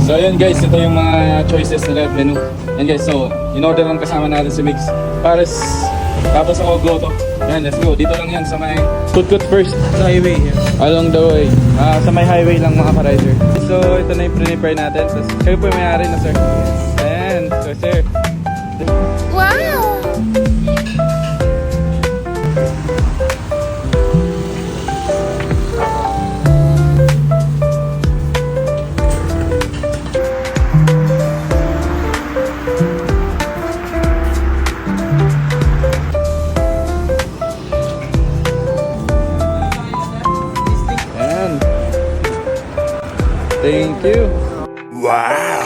So ayun guys, ito yung mga choices nila at menu. Yan guys, so in-order lang kasama natin si Mix. Pares, tapos ako Goto. Yan, let's go. Dito lang yan sa may Kutkut first. Sa highway. Along the way. Sa may highway lang mga ka-rider. So ito na yung prepare natin. Tapos kayo po yung may-ari na sir. Ayan. So sir. Wow! Ayan. Thank you. Wow!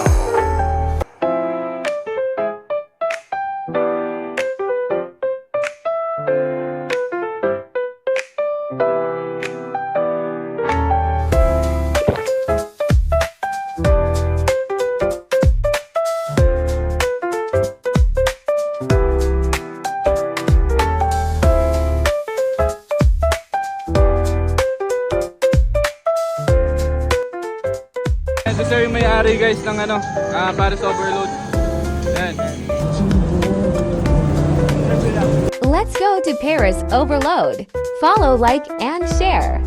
Ito sir yung may-ari guys ng Pares Overload. Ayan. Let's go to Paris Overload. Follow, like, and share.